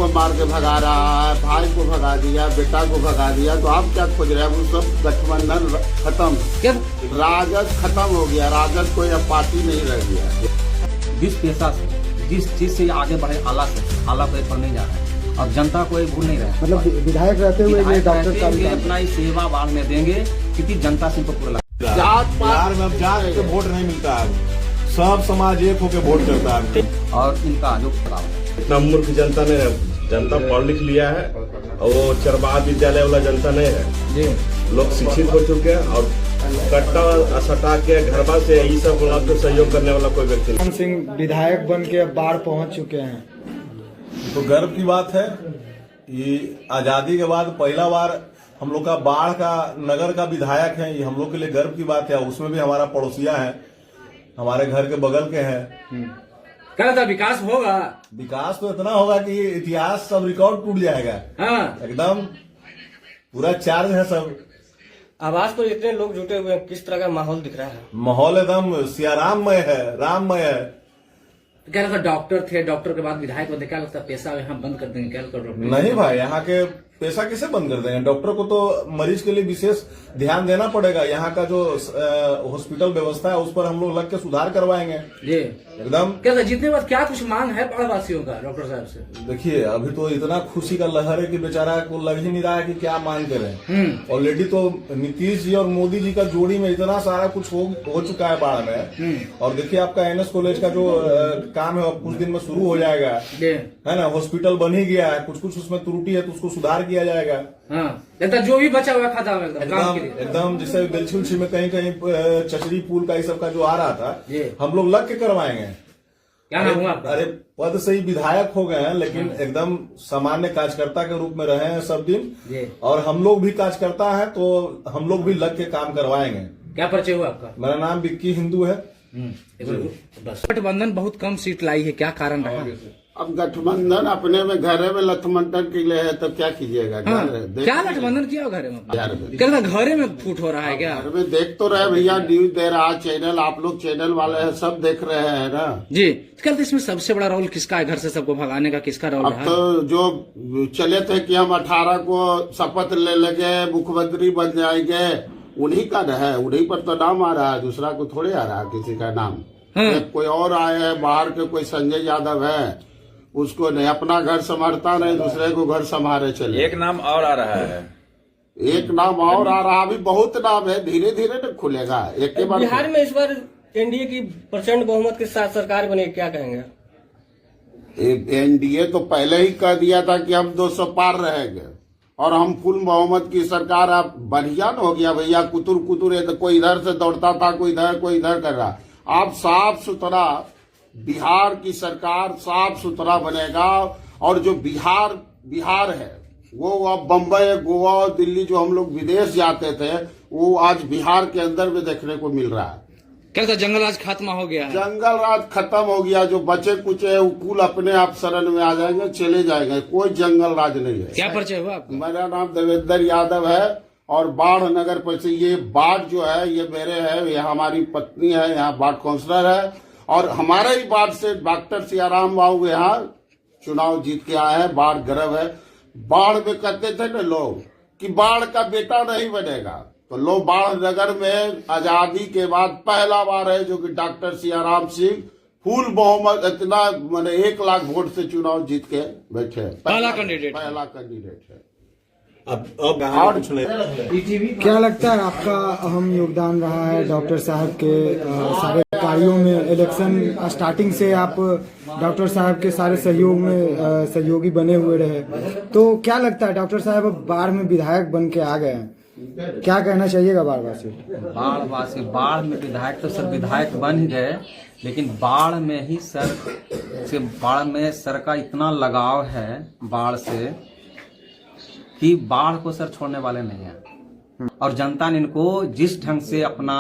को मार के भगा रहा है, भाई को भगा दिया, बेटा को भगा दिया, तो आप क्या खोज रहे हैं? वो सब गठबंधन खत्म, राजद खत्म हो गया, राजद कोई अब पार्टी नहीं रह गया। जिस पेशा से, जिस चीज से आगे बढ़े, आला पे पर नहीं जा रहा है और जनता को भूल नहीं रहा है। मतलब विधायक रहते हुए डॉक्टर साहब अपना सेवा बाढ़ में देंगे क्योंकि जनता से इनको पूरा बिहार में अब जात के वोट नहीं मिलता है, सब समाज एक होकर वोट करता है। और इनका जो इतना मूर्ख जनता नहीं है, जनता पढ़ लिख लिया है और वो चरवाहा विद्यालय वाला जनता नहीं है जी। लोग शिक्षित हो चुके हैं और कट्टा सटा के घरबा से यही सब को सहयोग करने वाला कोई व्यक्ति नहीं। सिंह विधायक बन के बाढ़ पहुंच चुके हैं, तो गर्व की बात है कि आजादी के बाद पहला बार हम लोग का बाढ़ का नगर का विधायक है, ये हम लोग के लिए गर्व की बात है। उसमें भी हमारा पड़ोसिया है, हमारे घर के बगल के हैं। क्या था विकास होगा? विकास तो इतना होगा कि इतिहास सब रिकॉर्ड टूट जाएगा। हाँ। एकदम पूरा चार्ज है सब। आवाज तो इतने लोग जुटे हुए हैं, किस तरह का माहौल दिख रहा है? माहौल एकदम सियाराममय है, राममय है। क्या लगता डॉक्टर थे, डॉक्टर के बाद विधायक बने, क्या लगता पेशा यहाँ बंद कर देंगे? क्या लगता? नहीं भाई, यहाँ के पैसा कैसे बंद कर देंगे? डॉक्टर को तो मरीज के लिए विशेष ध्यान देना पड़ेगा। यहाँ का जो हॉस्पिटल व्यवस्था है उस पर हम लोग लग के सुधार करवाएंगे जी एकदम। क्या जितने बार क्या कुछ मांग है बाढ़वासियों का डॉक्टर साहब से? देखिए अभी तो इतना खुशी का लहर है कि बेचारा को लग ही नहीं रहा है कि क्या मांग करें। ऑलरेडी तो नीतीश जी और मोदी जी का जोड़ी में इतना सारा कुछ हो चुका है बाढ़ में। और देखिए आपका एनएस कॉलेज का जो काम है कुछ दिन में शुरू हो जाएगा, है ना। हॉस्पिटल बन ही गया है, कुछ उसमें त्रुटि है तो उसको सुधार किया जाएगा। हाँ, जो भी बचा हुआ खाता एकदम जैसे बेलछी में कहीं कहीं चचरी पुल का ये सब का जो आ रहा था, हम लोग लग के करवाएंगे। क्या नाम हुआ आपका? अरे पद से ही विधायक हो गए हैं, लेकिन एकदम सामान्य कार्यकर्ता के रूप में रहे हैं सब दिन। और हम लोग भी कार्यकर्ता है तो हम लोग भी लग के काम करवाएंगे। क्या परिचय हुआ आपका? मेरा नाम विक्की हिंदू है। गठबंधन बहुत कम सीट लाई है, क्या कारण रहा? अब गठबंधन अपने में घरे में लथमंथन के लिए है, तब क्या कीजिएगा? हाँ, क्या गठबंधन किया घरे में? क्या घरे में फूट हो रहा है? क्या घर में देख तो रहे भैया, न्यूज दे रहा चैनल, आप लोग चैनल वाले हैं, सब देख रहे हैं ना जी। कल इसमें सबसे बड़ा रोल किसका है? घर से सबको भगाने का किसका रोल है? अब तो जो चले थे कि हम 18 को शपथ ले लगे, मुख्यमंत्री बन जाएंगे, उन्हीं का है, उन्हीं पर तो नाम आ रहा है, दूसरा को थोड़े आ रहा है किसी का नाम। कोई और आए हैं बाहर के, कोई संजय यादव है, उसको नहीं अपना घर संभालता, नहीं दूसरे को घर संभाले चले। एक नाम और आ रहा है, एक नाम और आ रहा, अभी बहुत नाम है, धीरे धीरे न खुलेगा एक के बाद। बिहार में इस बार एनडीए की प्रचंड बहुमत के साथ सरकार बनी, क्या कहेंगे? एनडीए तो पहले ही कह दिया था कि हम 200 पार रहेंगे और हम फुल बहुमत की सरकार। अब बढ़िया न हो गया भैया, कुतुर है तो कोई इधर से दौड़ता था, कोई इधर कर रहा। आप साफ सुथरा बिहार की सरकार साफ सुथरा बनेगा। और जो बिहार है वो अब बम्बई, गोवा, दिल्ली जो हम लोग विदेश जाते थे, वो आज बिहार के अंदर में देखने को मिल रहा है। क्या जंगल राज खत्म हो गया है? जंगल राज खत्म हो गया। जो बचे कुछ है वो कुल अपने आप शरण में आ जाएंगे, चले जाएंगे, कोई जंगल राज नहीं है। क्या परिचय हुआ आपका? मेरा नाम देवेंद्र यादव है और बाढ़ नगर परिषद, ये बाढ़ जो है ये मेरे है, ये हमारी पत्नी है, यहाँ बाढ़ काउंसलर है। और हमारे ही बाढ़ से डॉक्टर सियाराम बाबू यहाँ चुनाव जीत के आए हैं। बाढ़ गर्व है। बाढ़ में कहते थे ना लोग कि बाढ़ का बेटा नहीं बनेगा, तो लोग बाढ़ नगर में आजादी के बाद पहला बार है जो कि डॉक्टर सियाराम सिंह फुल बहुमत, इतना मैंने 1 लाख वोट से चुनाव जीत के बैठे। पहला कैंडिडेट है। अब क्या लगता है आपका अहम योगदान रहा है डॉक्टर साहब के सारे कार्यों में? इलेक्शन स्टार्टिंग से आप डॉक्टर साहब के सारे सहयोग में सहयोगी बने हुए रहे, तो क्या लगता है डॉक्टर साहब अब बाढ़ में विधायक बन के आ गए हैं, क्या कहना चाहिएगा बाढ़वासी? बाढ़ में विधायक तो सर विधायक बन ही गए, लेकिन बाढ़ में ही बाढ़ में सर का इतना लगाव है बाढ़ से कि बाढ़ को सर छोड़ने वाले नहीं है। और जनता ने इनको जिस ढंग से अपना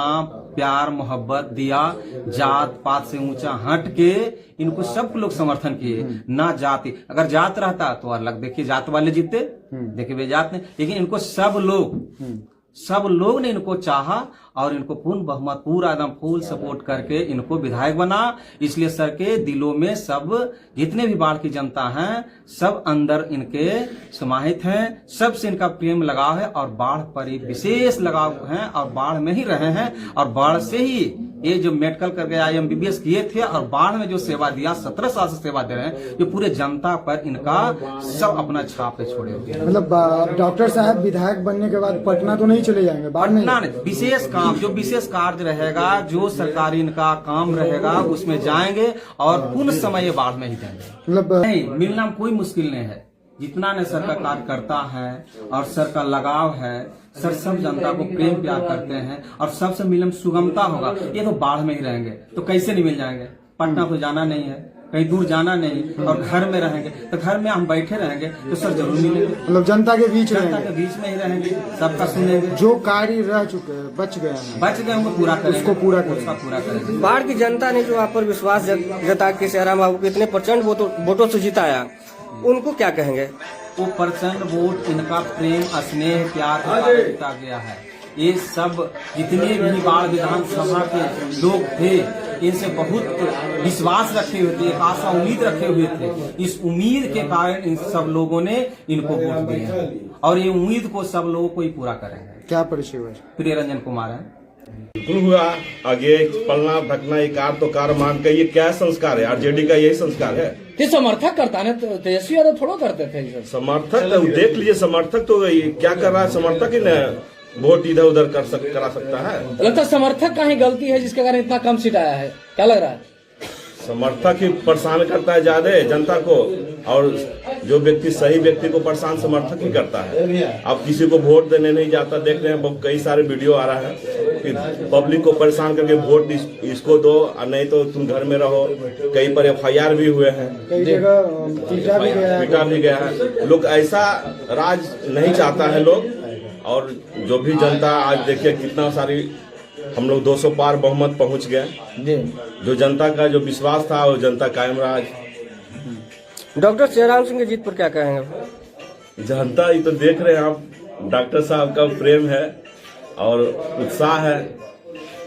प्यार मोहब्बत दिया, जात पात से ऊंचा हट के इनको सब लोग समर्थन किए। ना जाति, अगर जात रहता तो अलग, देखिए जात वाले जीते, देखिए वे जात नहीं, लेकिन इनको सब लोग सब लोग ने इनको चाहा और इनको पूर्ण बहुमत पूरा एकदम फुल सपोर्ट करके इनको विधायक बना। इसलिए सर के दिलों में सब जितने भी बाढ़ की जनता हैं सब अंदर इनके समाहित हैं, सबसे इनका प्रेम लगाव है और बाढ़ पर ही विशेष लगाव है और बाढ़ में ही रहे हैं और बाढ़ से ही ये जो मेडिकल करके IMBBS किए थे और बाढ़ में जो सेवा दिया 17 साल से सेवा दे रहे हैं, ये पूरे जनता पर इनका सब अपना छाप छोड़े हुए हैं। मतलब डॉक्टर साहब विधायक बनने के बाद पटना तो नहीं चले जाएंगे? बाढ़ में विशेष काम जो विशेष कार्य रहेगा, जो सरकारी इनका काम रहेगा उसमें जाएंगे और पूर्ण समय बाढ़ में ही जाएंगे। मतलब नहीं, मिलना में कोई मुश्किल नहीं है। जितना ने सर का कार्य करता है और सर का लगाव है, सर सब जनता को प्रेम प्यार करते हैं और सबसे मिलने सुगमता होगा। ये तो बाढ़ में ही रहेंगे तो कैसे नहीं मिल जाएंगे? पटना तो जाना नहीं है, कहीं दूर जाना नहीं और घर में रहेंगे तो घर में हम बैठे रहेंगे तो सर जरूर मिलेंगे। मतलब जनता के बीच जनता के बीच में ही रहेंगे, सबका सुनेंगे। जो कार्य रह चुके हैं बच गए उनको पूरा करेंगे, उसको पूरा करेंगे। बाढ़ की जनता ने जो आप पर विश्वास जता के सियाराम बाबू को इतने प्रचंड वोटों से जिताया, उनको क्या कहेंगे? वो प्रचंड वोट इनका प्रेम स्नेह प्यार जीता गया है। ये सब जितने भी बाढ़ विधानसभा के लोग थे इनसे बहुत विश्वास रखे हुए थे, एक आशा उम्मीद रखे हुए थे। इस उम्मीद के कारण इन सब लोगों ने इनको वोट दिया और ये उम्मीद को सब लोगों को ही पूरा करेंगे। क्या परिचय हुआ? प्रिय रंजन कुमार है। बिल्कुल हुआ। आगे पलना ढकना एक कार तो कार मान के, ये क्या संस्कार है? RJD का यही संस्कार है। ये समर्थक करता है, तेजस्वी यादव थोड़ा करते थे। समर्थक तो देख लीजिए, समर्थक तो क्या कर रहा है? समर्थक ही न वोट इधर उधर करा सकता है। लगता है समर्थक का ही गलती है जिसके कारण इतना कम सीट आया है, क्या लग रहा है? समर्थक ही परेशान करता है ज्यादा जनता को, और जो व्यक्ति सही व्यक्ति को परेशान समर्थक ही करता है। अब किसी को वोट देने नहीं जाता, देख रहे हैं कई सारे वीडियो आ रहा है कि पब्लिक को परेशान करके वोट इसको दो और नहीं तो तुम घर में रहो। कई पर FIR भी हुए हैं, कई जगह पीटा भी गया है। लोग ऐसा राज नहीं चाहता है लोग। और जो भी जनता आज देखिए कितना सारी हम लोग 200 पार बहुमत पहुंच गए। जो जनता का जो विश्वास था वो जनता कायम रहा। डॉक्टर सियाराम सिंह की जीत पर क्या कहेंगे? जनता ये तो देख रहे हैं आप, डॉक्टर साहब का प्रेम है और उत्साह है,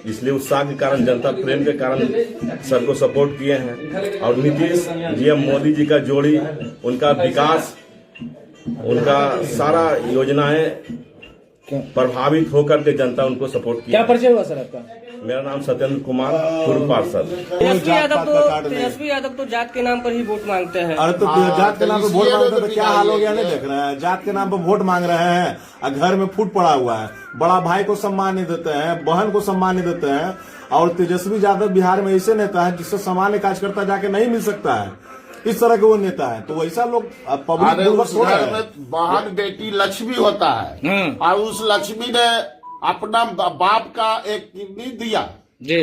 इसलिए उत्साह के कारण जनता प्रेम के कारण सर को सपोर्ट किए हैं। और नीतीश जी मोदी जी का जोड़ी, उनका विकास, उनका सारा योजनाएं प्रभावित होकर के जनता उनको सपोर्ट किया। क्या परिचय हुआ सर आपका? मेरा नाम सत्येंद्र कुमार, पूर्व पार्षद। तेजस्वी यादव तो जात के नाम पर ही वोट मांगते हैं। अरे तो जात के नाम पे वोट मांगते तो क्या हाल हो गया नहीं देख रहे हैं? जात के नाम पे वोट मांग रहे हैं और घर में फूट पड़ा हुआ है। बड़ा भाई को सम्मान नहीं देते हैं, बहन को सम्मान नहीं देते हैं। और तेजस्वी यादव बिहार में ऐसे नेता है जिससे सामान्य कार्यकर्ता जाके नहीं मिल सकता है, इस तरह के वो नेता है। तो वैसा लोग पब्लिक उस घर में बहन बेटी लक्ष्मी होता है और उस लक्ष्मी ने अपना बाप का एक किडनी दिया जी,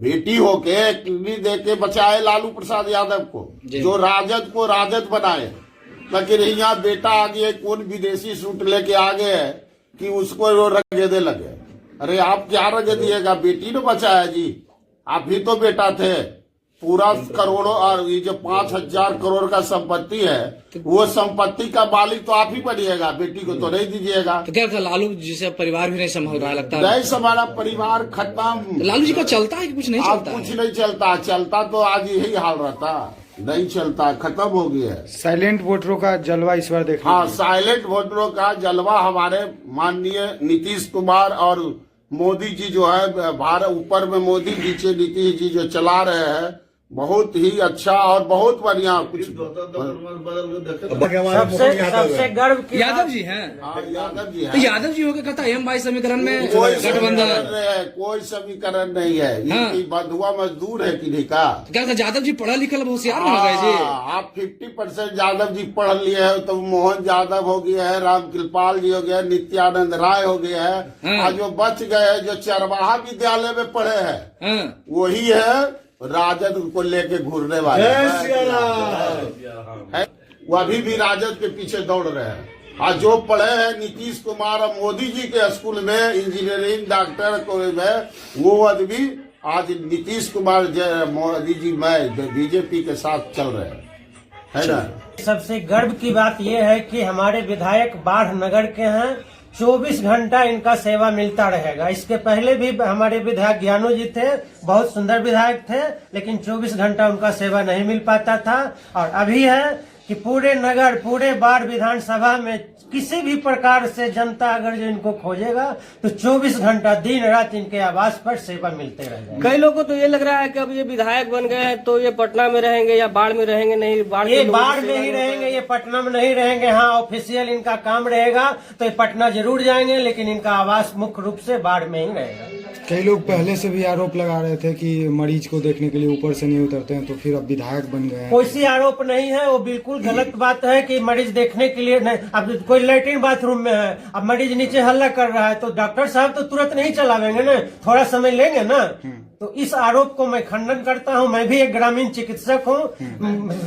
बेटी होके किडनी दे के बचाए लालू प्रसाद यादव को, जो राजद को राजद बनाए। लेकिन यहाँ बेटा आ गया, कौन विदेशी सूट लेके आ गए है कि उसको वो रगेदे लगे। अरे आप क्या रगे दिएगा? बेटी ने बचाया जी, आप ही तो बेटा थे। पूरा करोड़ों और ये जो 5,000 करोड़ का संपत्ति है, वो संपत्ति का मालिक तो आप ही बनिएगा, बेटी को तो नहीं दीजिएगा। तो क्या लालू जी से परिवार भी नहीं संभाल रहा लगता है? नहीं संभाला, परिवार खत्म। लालू जी का चलता है कि कुछ नहीं चलता? कुछ नहीं चलता, चलता तो आज यही हाल रहता, नहीं चलता, खत्म हो गया है। साइलेंट वोटरों का जलवा इस बार देखा। हाँ, साइलेंट वोटरों का जलवा हमारे माननीय नीतीश कुमार और मोदी जी जो है, भारत ऊपर में मोदी नीचे नीतीश जी जो चला रहे हैं, बहुत ही अच्छा और बहुत बढ़िया। कुछ सबसे गर्व की यादव जी हैं। यादव जी तो यादव जी होकर कहता है M22 समीकरण में कोई गठबंधन कोई समीकरण नहीं है। हाँ। ये बंधुआ मजदूर है किन्हीं का। तो क्या यादव जी पढ़ा लिखा होशियार हो गए जी? आप 50% यादव जी पढ़ लिए है, तो मोहन यादव हो गया है, रामकृपाल जी हो गया, नित्यानंद राय हो गया है। हाँ। और जो बच गए हैं, जो चरवाहा विद्यालय में पढ़े हैं, हाँ। वही है राजद को लेके घूरने वाले है। वो अभी भी राजद के पीछे दौड़ रहे हैं। और जो पढ़े हैं नीतीश कुमार और मोदी जी के स्कूल में इंजीनियरिंग डॉक्टर को में, वो आदमी आज नीतीश कुमार मोदी जी में बीजेपी के साथ चल रहे हैं, है ना। सबसे गर्व की बात यह है कि हमारे विधायक बाढ़ नगर के हैं, 24 घंटा इनका सेवा मिलता रहेगा। इसके पहले भी हमारे विधायक ज्ञानू जी थे, बहुत सुंदर विधायक थे, लेकिन 24 घंटा उनका सेवा नहीं मिल पाता था। और अभी है कि पूरे नगर, पूरे बाढ़ विधानसभा में किसी भी प्रकार से जनता अगर जो इनको खोजेगा तो 24 घंटा दिन रात इनके आवास पर सेवा मिलते रहेगा। कई लोगों को तो ये लग रहा है कि अब ये विधायक बन गए हैं तो ये पटना में रहेंगे या बाढ़ में रहेंगे। नहीं, ये बाढ़ में ही रहेंगे, ये पटना में नहीं रहेंगे। हाँ, ऑफिशियल इनका काम रहेगा तो ये पटना जरूर जाएंगे, लेकिन इनका आवास मुख्य रूप से बाढ़ में ही रहेगा। कई लोग पहले से भी आरोप लगा रहे थे कि मरीज को देखने के लिए ऊपर से नहीं उतरते हैं, तो फिर अब विधायक बन गए हैं। कोई सी आरोप नहीं है, वो बिल्कुल गलत बात है कि मरीज देखने के लिए नहीं। अब कोई लैट्रिन बाथरूम में है, अब मरीज नीचे हल्ला कर रहा है तो डॉक्टर साहब तो तुरंत नहीं चलावेंगे ना, थोड़ा समय लेंगे ना। तो इस आरोप को मैं खंडन करता हूं। मैं भी एक ग्रामीण चिकित्सक हूं,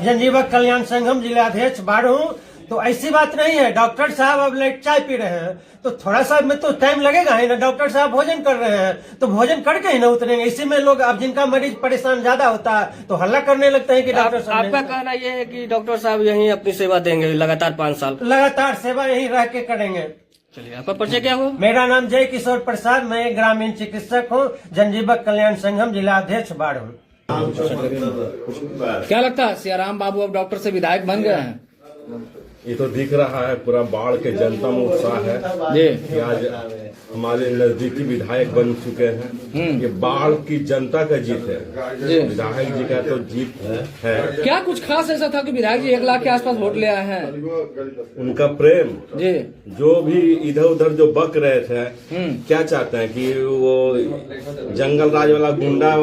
जनजीवक कल्याण संगम जिलाध्यक्ष बाढ़ हूं। तो ऐसी बात नहीं है। डॉक्टर साहब अब लाइट चाय पी रहे हैं तो थोड़ा सा में तो टाइम लगेगा ही ना। डॉक्टर साहब भोजन कर रहे हैं तो भोजन करके ही ना उतरेंगे। इसी में लोग, अब जिनका मरीज परेशान ज्यादा होता है तो हल्ला करने लगते हैं कि डॉक्टर साहब। आपका कहना यह है कि डॉक्टर साहब यहीं अपनी सेवा देंगे लगातार 5 साल? लगातार सेवा यहीं रह के करेंगे। चलिए, आपका परिचय क्या हुआ? मेरा नाम जय किशोर प्रसाद, मैं एक ग्रामीण चिकित्सक हूँ, जनजीवक कल्याण संगम जिलाध्यक्ष बाढ़ हूँ। क्या लगता है सियाराम बाबू अब डॉक्टर से विधायक बन गए हैं? ये तो दिख रहा है, पूरा बाढ़ के जनता में उत्साह है जी कि आज हमारे नजदीकी विधायक बन चुके हैं। ये बाढ़ की जनता का जीत है, विधायक जी का तो जीत है। क्या कुछ खास ऐसा था कि विधायक जी 1 लाख के आसपास वोट ले आए हैं? उनका प्रेम जी, जो भी इधर उधर जो बक रहे थे, क्या चाहते हैं कि वो जंगल राज वाला गुंडा